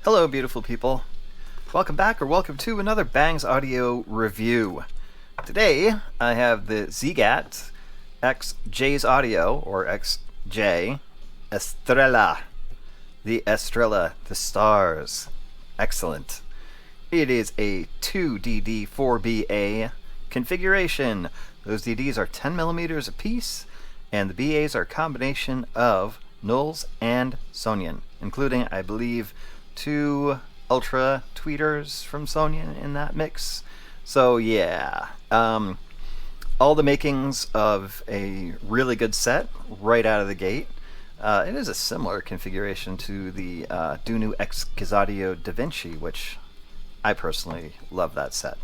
Hello, beautiful people. Welcome back, or welcome to another Bangs Audio review. Today, I have the Ziigaat X Jay's Audio, or XJ Estrella. The Estrella, the stars. Excellent. It is a 2DD4BA configuration. Those DDs are 10 millimeters apiece, and the BAs are a combination of nulls and Sonyan, including, I believe, 2 ultra tweeters from Sonyan in that mix. So yeah, all the makings of a really good set right out of the gate. It is a similar configuration to the Dunu X Gizadio Da Vinci, which I personally love that set.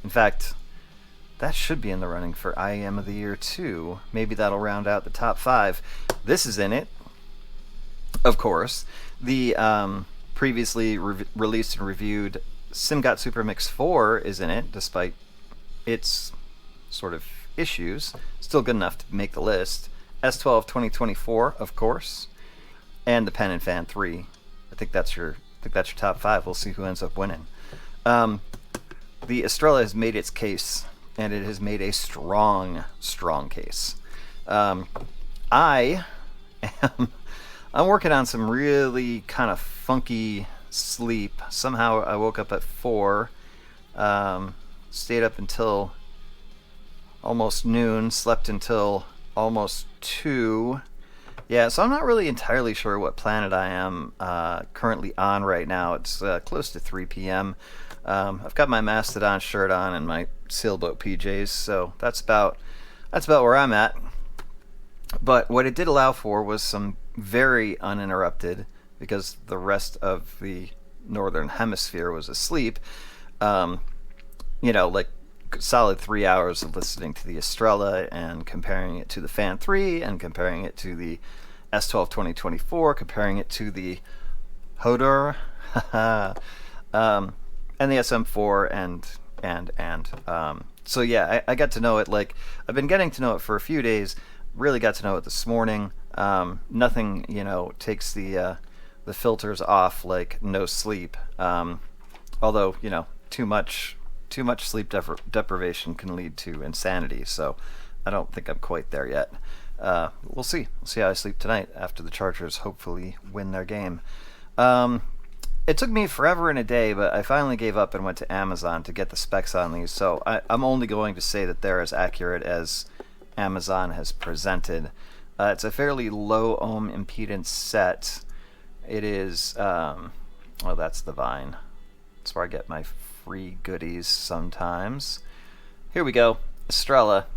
In fact, that should be in the running for IEM of the Year too. Maybe that'll round out the top 5. This is in it, of course. The previously released and reviewed Simgot Super Mix 4 is in it, despite its sort of issues. Still good enough to make the list. S12 2024, of course, and the Penon Fan3. I think that's your top 5. We'll see who ends up winning. The Estrella has made its case, and it has made a strong case. I'm working on some really kind of funky sleep. Somehow I woke up at 4, stayed up until almost noon, slept until almost 2. Yeah, so I'm not really entirely sure what planet I am currently on right now. It's close to 3 p.m. I've got my Mastodon shirt on and my sailboat PJs, so that's about where I'm at. But what it did allow for was some very uninterrupted, because the rest of the northern hemisphere was asleep, like solid 3 hours of listening to the Estrella and comparing it to the Fan 3 and comparing it to the S12 2024, comparing it to the Hodor and the SM4 and so yeah, I got to know it. Like, I've been getting to know it for a few days. Really got to know it this morning. Nothing, takes the filters off like no sleep. Although, too much sleep deprivation can lead to insanity. So I don't think I'm quite there yet. We'll see. We'll see how I sleep tonight after the Chargers hopefully win their game. It took me forever and a day, but I finally gave up and went to Amazon to get the specs on these. So I'm only going to say that they're as accurate as Amazon has presented. It's a fairly low ohm impedance set. It is, that's the Vine. That's where I get my free goodies sometimes. Here we go. Estrella,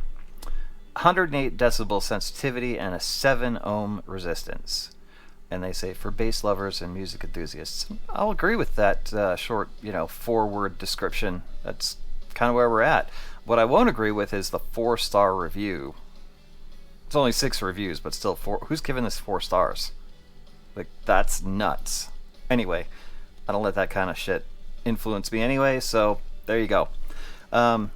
108 decibel sensitivity and a 7 ohm resistance. And they say for bass lovers and music enthusiasts. I'll agree with that short, 4-word description. That's kind of where we're at. What I won't agree with is the 4-star review. It's only 6 reviews, but still 4. Who's giving this 4 stars? Like, that's nuts. Anyway, I don't let that kind of shit influence me anyway, so there you go. From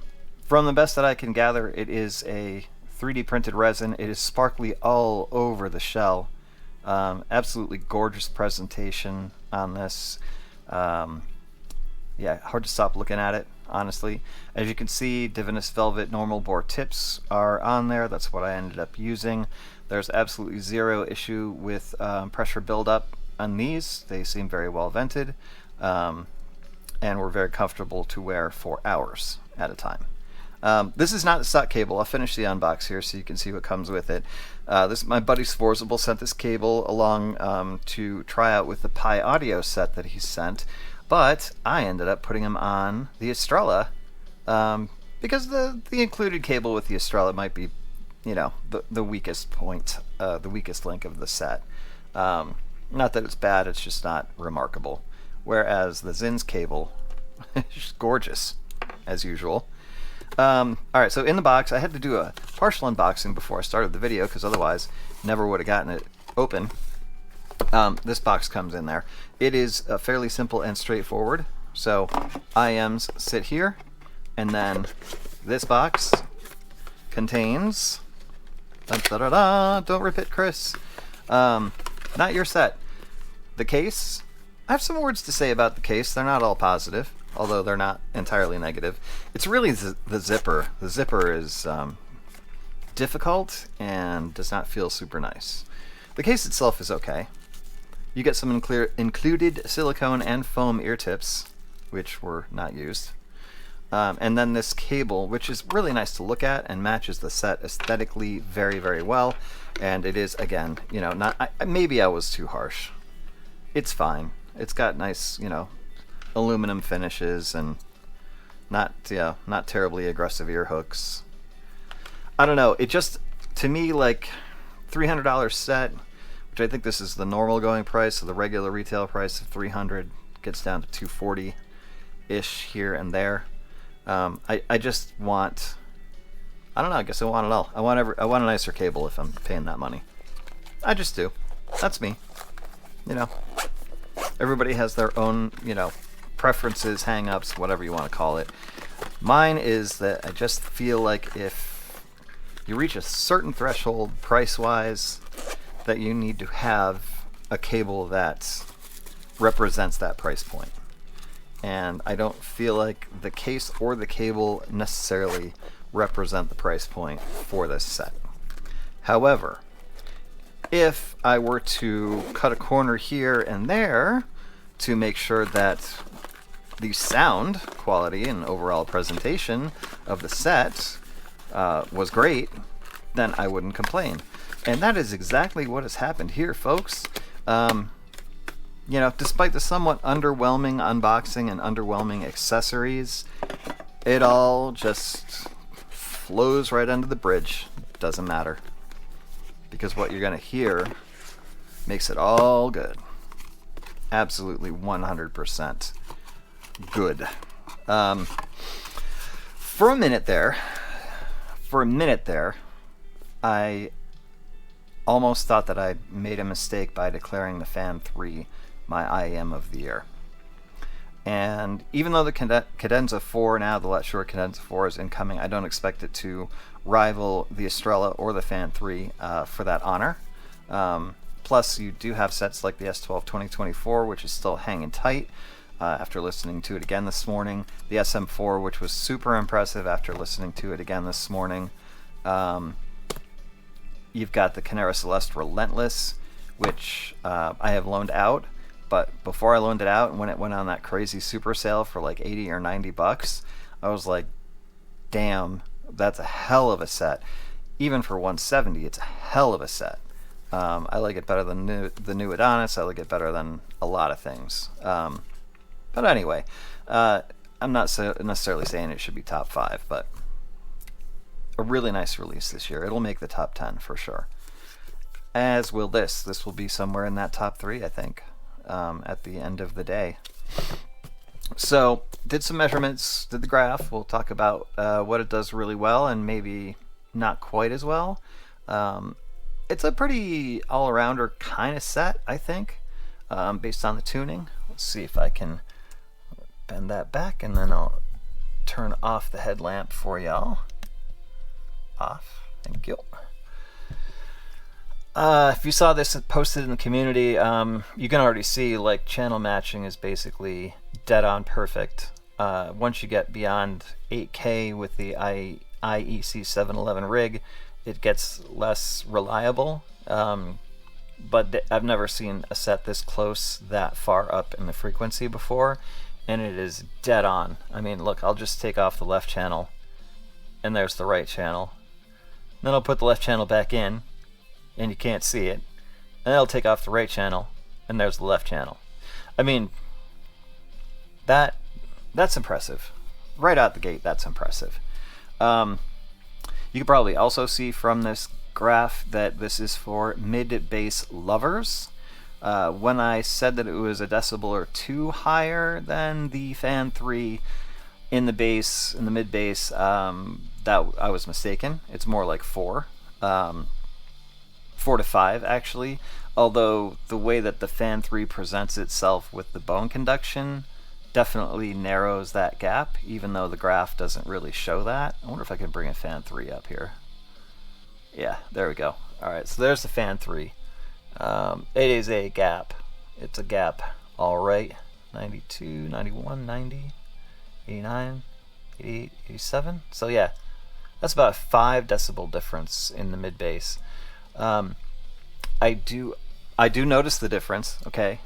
the best that I can gather, it is a 3D printed resin. It is sparkly all over the shell. Absolutely gorgeous presentation on this. Yeah, hard to stop looking at it, honestly. As you can see, Divinus Velvet normal bore tips are on there. That's what I ended up using. There's absolutely zero issue with pressure buildup on these. They seem very well vented, and were very comfortable to wear for hours at a time. This is not the stock cable. I'll finish the unbox here so you can see what comes with it. My buddy Sforzable sent this cable along to try out with the Pi Audio set that he sent, but I ended up putting him on the Estrella because the included cable with the Estrella might be, the weakest point, the weakest link of the set. Not that it's bad, it's just not remarkable. Whereas the Zin's cable is gorgeous, as usual. Alright, so in the box, I had to do a partial unboxing before I started the video, because otherwise never would have gotten it open. This box comes in there. It is fairly simple and straightforward. So IMs sit here, and then this box contains... Don't rip it, Chris. Not your set. The case, I have some words to say about the case. They're not all positive, although they're not entirely negative. It's really the zipper. The zipper is difficult and does not feel super nice. The case itself is okay. You get some included silicone and foam ear tips, which were not used. And then this cable, which is really nice to look at and matches the set aesthetically very, very well. And it is, again, you know, not maybe I was too harsh. It's fine. It's got nice, you know, aluminum finishes and not terribly aggressive ear hooks. I don't know. It just, to me, like $300 set, which I think this is the normal going price, so the regular retail price of $300 gets down to $240-ish here and there. I just want, I don't know, I guess I want it all. I want a nicer cable if I'm paying that money. I just do. That's me. You know, everybody has their own, you know, preferences, hang-ups, whatever you want to call it. Mine is that I just feel like if you reach a certain threshold price-wise, that you need to have a cable that represents that price point. And I don't feel like the case or the cable necessarily represent the price point for this set. However, if I were to cut a corner here and there to make sure that the sound quality and overall presentation of the set was great, then I wouldn't complain. And that is exactly what has happened here, folks. You know, despite the somewhat underwhelming unboxing and underwhelming accessories, it all just flows right under the bridge. Doesn't matter. Because what you're going to hear makes it all good. Absolutely 100% good. For a minute there, I almost thought that I made a mistake by declaring the Fan3 my IEM of the year. And even though the Cadenza 4, now the Let Shure Cadenza 4 is incoming, I don't expect it to rival the Estrella or the Fan3 for that honor. Plus, you do have sets like the S12 2024, which is still hanging tight after listening to it again this morning. The SM4, which was super impressive after listening to it again this morning. You've got the Canera Celeste Relentless, which I have loaned out. But before I loaned it out, when it went on that crazy super sale for like 80 or 90 bucks, I was like, damn, that's a hell of a set. Even for 170, it's a hell of a set. I like it better than the new Adonis. I like it better than a lot of things. But anyway, I'm not necessarily saying it should be top 5, but a really nice release this year. It'll make the top 10 for sure. As will this. This will be somewhere in that top 3, I think. At the end of the day. So, did some measurements, did the graph. We'll talk about what it does really well and maybe not quite as well. It's a pretty all-arounder kind of set, I think, based on the tuning. Let's see if I can bend that back, and then I'll turn off the headlamp for y'all. Off. Thank you. If you saw this posted in the community, you can already see like channel matching is basically dead on perfect. Once you get beyond 8K with the IEC 711 rig, it gets less reliable. But I've never seen a set this close that far up in the frequency before, and it is dead on. I mean, look, I'll just take off the left channel, and there's the right channel. Then I'll put the left channel back in, and you can't see it. And I'll take off the right channel, and there's the left channel. I mean, that's impressive. Right out the gate, that's impressive. You can probably also see from this graph that this is for mid-bass lovers. When I said that it was a decibel or 2 higher than the Fan3 in the bass, in the mid-bass, that I was mistaken. It's more like 4. 4 to 5 actually, although the way that the Fan3 presents itself with the bone conduction definitely narrows that gap, even though the graph doesn't really show that. I wonder if I can bring a Fan3 up here. Yeah, there we go. Alright, so there's the Fan3. It is a gap. It's a gap All right, 92, 91, 90, 89, 88, 87. So yeah, that's about a 5 decibel difference in the mid bass. Um, I do I do notice the difference. Okay,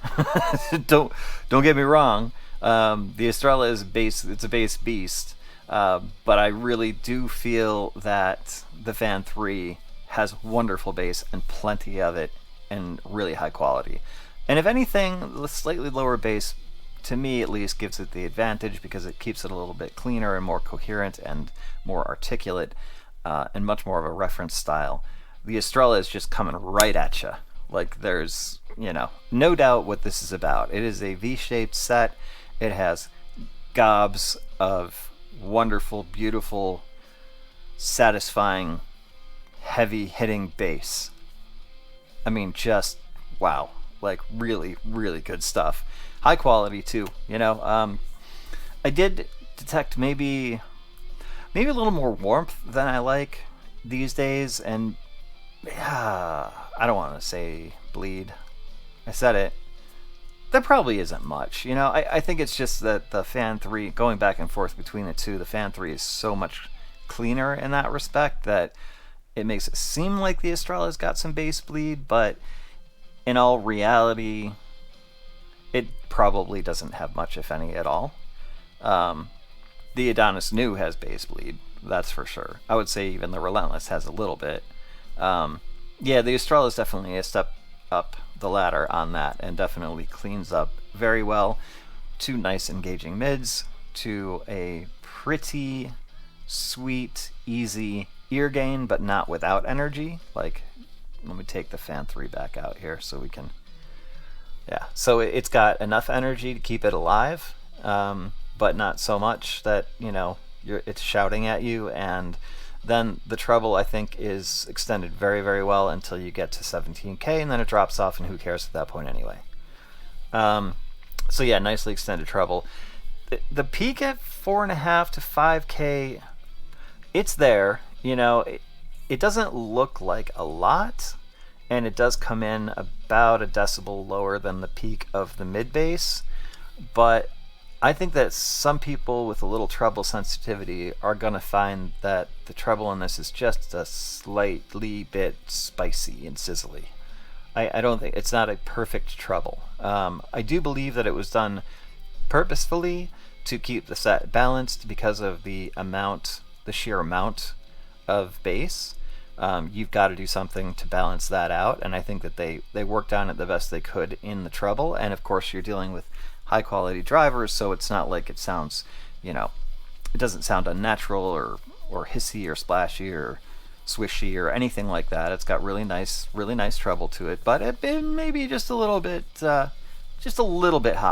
don't don't get me wrong. The Estrella is bass. It's a bass beast. But I really do feel that the Fan 3 has wonderful bass and plenty of it and really high quality. And if anything, the slightly lower bass, to me at least, gives it the advantage because it keeps it a little bit cleaner and more coherent and more articulate and much more of a reference style. The Estrella is just coming right at you. Like there's, no doubt what this is about. It is a V-shaped set. It has gobs of wonderful, beautiful, satisfying, heavy hitting bass. I mean, just wow. Like really, really good stuff. High quality too. I did detect maybe a little more warmth than I like these days, and yeah, I don't want to say bleed. I said it. There probably isn't much. I think it's just that the Fan 3, going back and forth between the two, the Fan 3 is so much cleaner in that respect that it makes it seem like the Estrella's got some bass bleed, but in all reality, it probably doesn't have much, if any, at all. The Adonis New has bass bleed, that's for sure. I would say even the Relentless has a little bit. Yeah, the Estrella is definitely a step up the ladder on that and definitely cleans up very well. 2 nice engaging mids to a pretty sweet, easy ear gain, but not without energy. Like, let me take the Fan 3 back out here so we can... Yeah, so it's got enough energy to keep it alive, but not so much that, it's shouting at you. And then the treble, I think, is extended very, very well until you get to 17K, and then it drops off, and who cares at that point anyway. So yeah, nicely extended treble. The peak at 4.5 to 5K, it's there. It doesn't look like a lot, and it does come in about a decibel lower than the peak of the mid bass, but I think that some people with a little treble sensitivity are going to find that the treble in this is just a slightly bit spicy and sizzly. I don't think it's not a perfect treble. I do believe that it was done purposefully to keep the set balanced because of the sheer amount of bass. You've got to do something to balance that out, and I think that they worked on it the best they could in the treble. And of course, you're dealing with high quality drivers, so it's not like it sounds, it doesn't sound unnatural or hissy or splashy or swishy or anything like that. It's got really nice treble to it, but it may be just a little bit hot, just a little bit.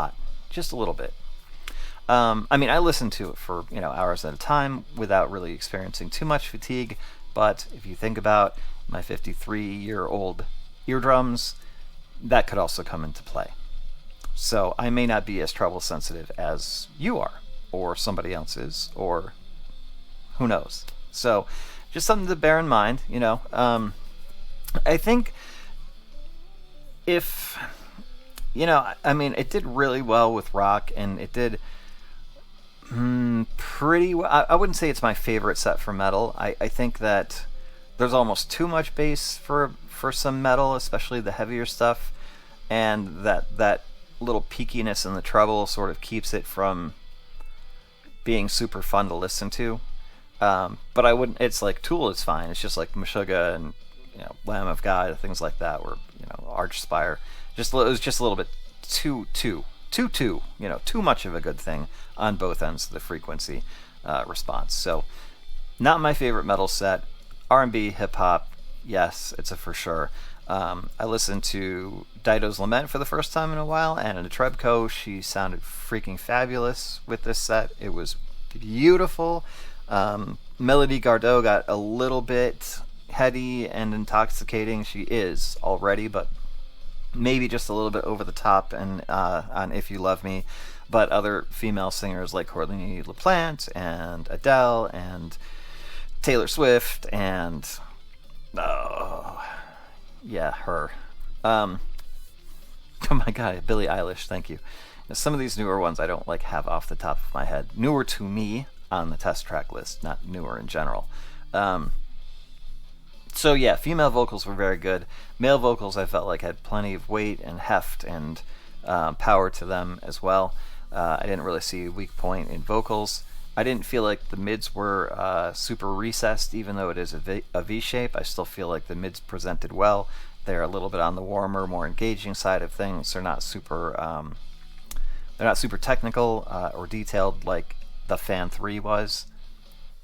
I listened to it for hours at a time without really experiencing too much fatigue. But if you think about my 53-year-old eardrums, that could also come into play. So I may not be as treble sensitive as you are, or somebody else is, or who knows. So just something to bear in mind. I think if it did really well with rock, and it did pretty well. I wouldn't say it's my favorite set for metal. I think that there's almost too much bass for some metal, especially the heavier stuff, and that little peakiness in the treble sort of keeps it from being super fun to listen to. But I wouldn't. It's like Tool is fine. It's just like Meshuggah and Lamb of God, things like that, or Archspire. It was just a little bit too much of a good thing on both ends of the frequency response. So not my favorite metal set. R&B, hip hop, yes, it's a for sure. I listened to Dido's Lament for the first time in a while, and in a Trebco, she sounded freaking fabulous with this set. It was beautiful. Melody Gardot got a little bit heady and intoxicating. She is already, but maybe just a little bit over the top and on If You Love Me. But other female singers like Courtney LaPlante and Adele and Taylor Swift and her. Oh my god, Billie Eilish, thank you. Now, some of these newer ones I don't like have off the top of my head. Newer to me on the test track list, not newer in general. Um, so yeah, female vocals were very good. Male vocals I felt like had plenty of weight and heft and power to them as well. I didn't really see a weak point in vocals. I didn't feel like the mids were super recessed, even though it is a V shape. I still feel like the mids presented well. They're a little bit on the warmer, more engaging side of things. They're not super technical or detailed like the Fan3 was.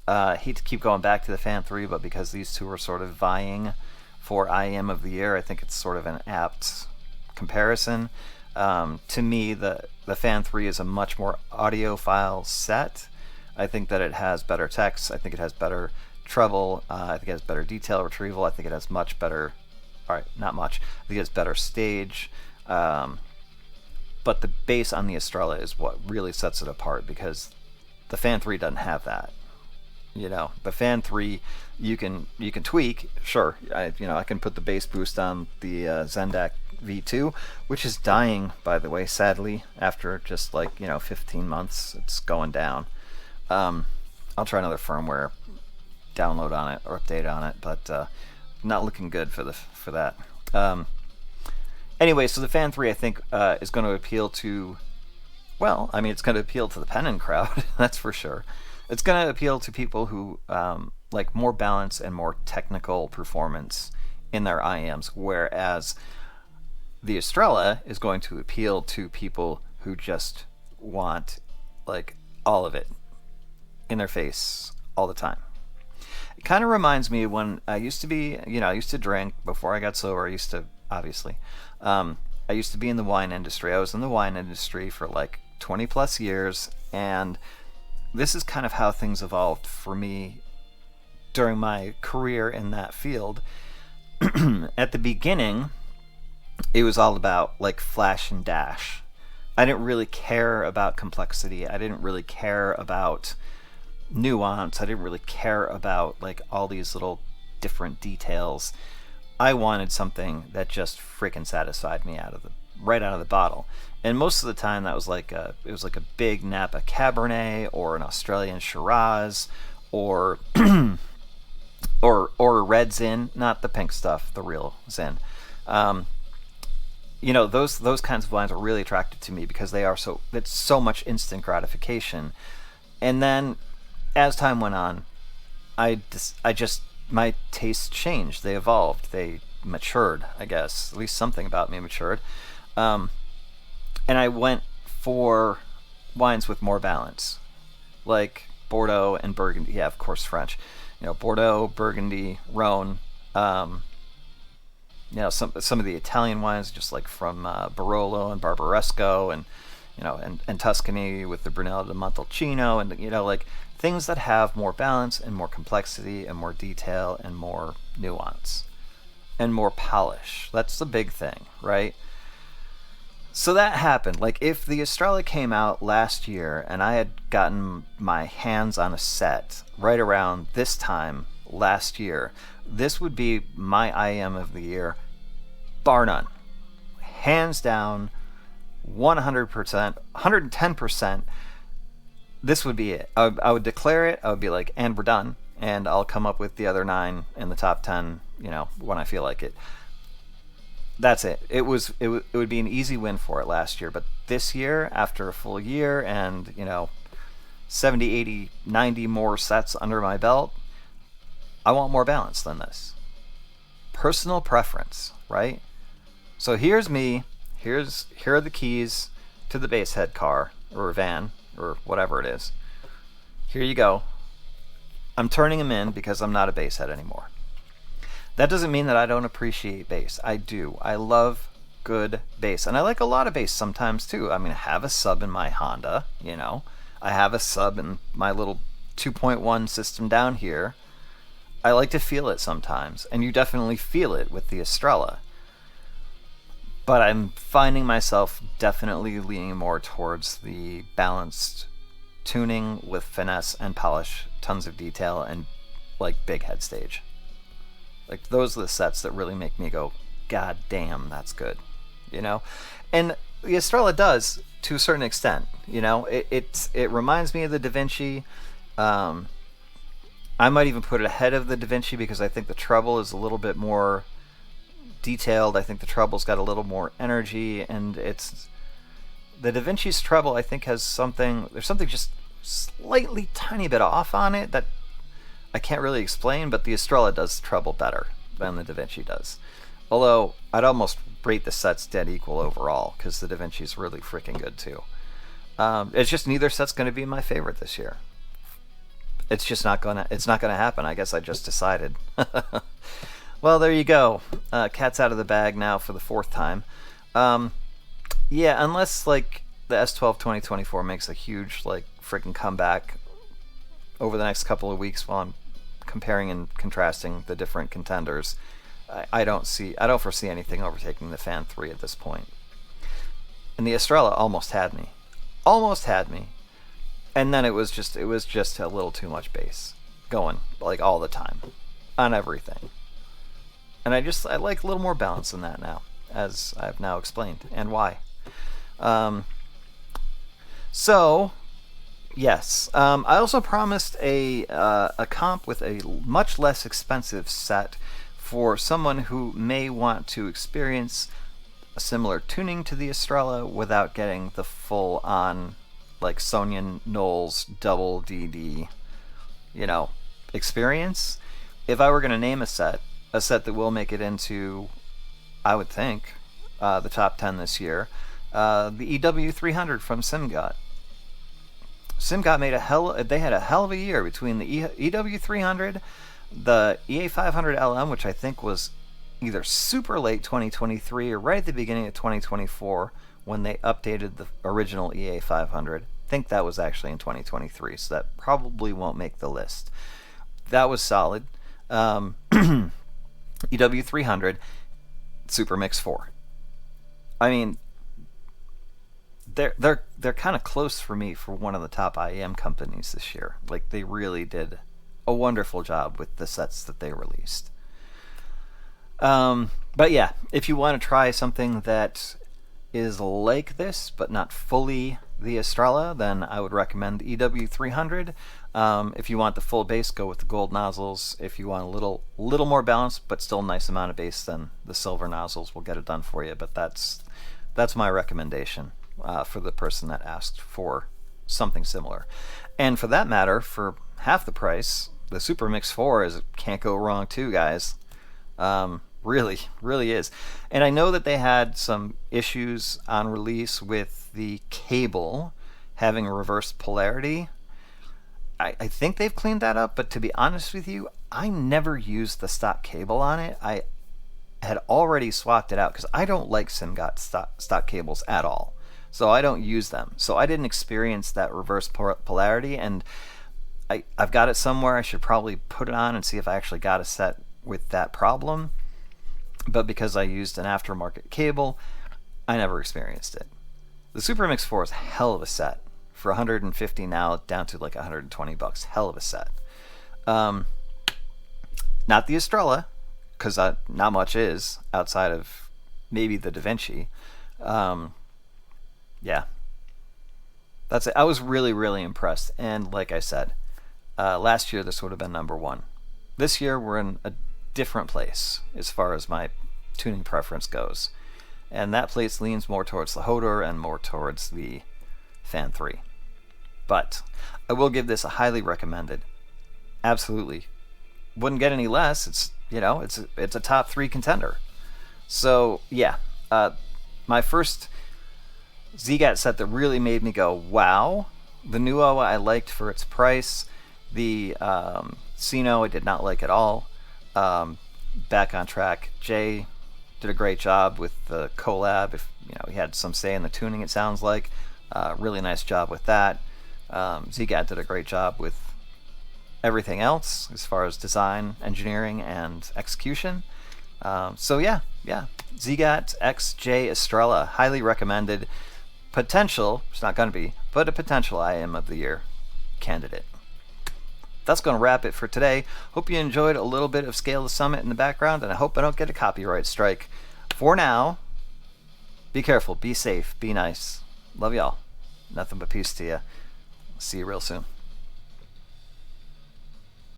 I hate to keep going back to the Fan3, but because these two are sort of vying for IM of the year, I think it's sort of an apt comparison. To me, the Fan3 is a much more audiophile set. I think that it has better text. I think it has better treble. I think it has better detail retrieval. I think it has much better. All right, not much. I think it has better stage. But the bass on the Estrella is what really sets it apart, because the Fan3 doesn't have that. The Fan3 you can tweak. Sure, I can put the bass boost on the Zendak V2, which is dying, by the way, sadly, after just 15 months. It's going down. I'll try another firmware download on it or update on it, but not looking good for that. Anyway, so the Fan3 I think is going to appeal to, it's going to appeal to the Penon crowd, that's for sure. It's going to appeal to people who like more balance and more technical performance in their IMs, whereas the Estrella is going to appeal to people who just want all of it in their face all the time. It kind of reminds me of when I used to be, I used to drink before I got sober. I used to be in the wine industry. I was in the wine industry for 20 plus years, and this is kind of how things evolved for me during my career in that field. At the beginning, it was all about flash and dash. I didn't really care about complexity. I didn't really care about nuance. I didn't really care about all these little different details. I wanted something that just freaking satisfied me right out of the bottle. And most of the time that was it was a big Napa Cabernet or an Australian Shiraz or or a red Zin, not the pink stuff, the real Zin. Those kinds of wines are really attractive to me because it's so much instant gratification. And then as time went on, my tastes changed. They evolved. They matured, I guess. At least something about me matured. And I went for wines with more balance, like Bordeaux and Burgundy. Yeah, of course, French. Bordeaux, Burgundy, Rhone. Some of the Italian wines, just from Barolo and Barbaresco, and Tuscany with the Brunello di Montalcino, and things that have more balance and more complexity and more detail and more nuance and more polish. That's the big thing, right? So that happened. If the Estrella came out last year and I had gotten my hands on a set right around this time last year, this would be my IM of the year, bar none. Hands down, 100%, 110%. This would be it. I would declare it. I would be and we're done. And I'll come up with the other 9 in the top 10, when I feel like it. That's it. It would be an easy win for it last year. But this year, after a full year and, 70, 80, 90 more sets under my belt, I want more balance than this. Personal preference, right? So here's me. Here are the keys to the bass head car or van or whatever it is. Here you go. I'm turning them in because I'm not a bass head anymore. That doesn't mean that I don't appreciate bass. I do. I love good bass. And I like a lot of bass sometimes too. I have a sub in my Honda, I have a sub in my little 2.1 system down here. I like to feel it sometimes. And you definitely feel it with the Estrella. But I'm finding myself definitely leaning more towards the balanced tuning with finesse and polish, tons of detail, and big head stage. Those are the sets that really make me go, God damn, that's good. And the Estrella does to a certain extent. You know, it reminds me of the Da Vinci. Um, I might even put it ahead of the Da Vinci because I think the treble is a little bit more detailed. I think the treble's got a little more energy, and it's the Da Vinci's treble. I think has something. There's something just slightly tiny bit off on it that I can't really explain. But the Estrella does the treble better than the Da Vinci does. Although I'd almost rate the sets dead equal overall because the Da Vinci's really freaking good too. It's just neither set's going to be my favorite this year. It's just not gonna. It's not gonna happen. I guess I just decided. Well, there you go. Cat's out of the bag now for the fourth time. Yeah, unless like the S12 2024 makes a huge like freaking comeback over the next couple of weeks while I'm comparing and contrasting the different contenders. I don't foresee anything overtaking the Fan 3 at this point. And the Estrella almost had me. And then it was just a little too much bass going like all the time on everything. And I like a little more balance than that now, as I've now explained, and why. So yes, I also promised a comp with a much less expensive set for someone who may want to experience a similar tuning to the Estrella without getting the full-on, like, Sonia Knowles double DD, experience. If I were going to name a set that will make it into, I would think, the top 10 this year, the EW300 from Simgot. Simgot they had a hell of a year between the EW300, the EA500 LM, which I think was either super late 2023 or right at the beginning of 2024 when they updated the original EA500. I think that was actually in 2023, so that probably won't make the list. That was solid. EW300, Super Mix 4. I mean, they're kind of close for me for one of the top IEM companies this year. Like, they really did a wonderful job with the sets that they released. But yeah, if you want to try something that is like this but not fully the Estrella, then I would recommend the EW300. If you want the full bass, go with the gold nozzles. If you want a little more balance but still a nice amount of bass, then the silver nozzles will get it done for you. But that's my recommendation for the person that asked for something similar. And for that matter, for half the price, the Super Mix 4 can't go wrong too, guys. Really, really is. And I know that they had some issues on release with the cable having a reverse polarity. I think they've cleaned that up, but to be honest with you, I never used the stock cable on it. I had already swapped it out because I don't like Simgot stock cables at all. So I don't use them. So I didn't experience that reverse polarity, and I've got it somewhere. I should probably put it on and see if I actually got a set with that problem. But because I used an aftermarket cable, I never experienced it. The Super Mix 4 is a hell of a set. For $150 now, down to like $120. Hell of a set. Not the Estrella, because not much is outside of maybe the Da Vinci. Yeah. That's it. I was really, really impressed. And like I said, last year this would have been number one. This year we're in a different place as far as my tuning preference goes. And that place leans more towards the Hodor and more towards the Fan 3. But I will give this a highly recommended. Absolutely. Wouldn't get any less. It's a top 3 contender. So yeah, my first Ziigaat set that really made me go, wow. The Nuo I liked for its price. The Sino I did not like at all. Back on track. Jay did a great job with the collab. If he had some say in the tuning, it sounds like. Really nice job with that. Ziigaat did a great job with everything else as far as design, engineering, and execution. So yeah, Ziigaat X Jay Estrella, highly recommended. Potential, it's not going to be, but a potential IM of the Year candidate. That's going to wrap it for today. Hope you enjoyed a little bit of Scale the Summit in the background, and I hope I don't get a copyright strike. For now, Be careful, be safe, be nice. Love y'all. Nothing but peace to you. See you real soon.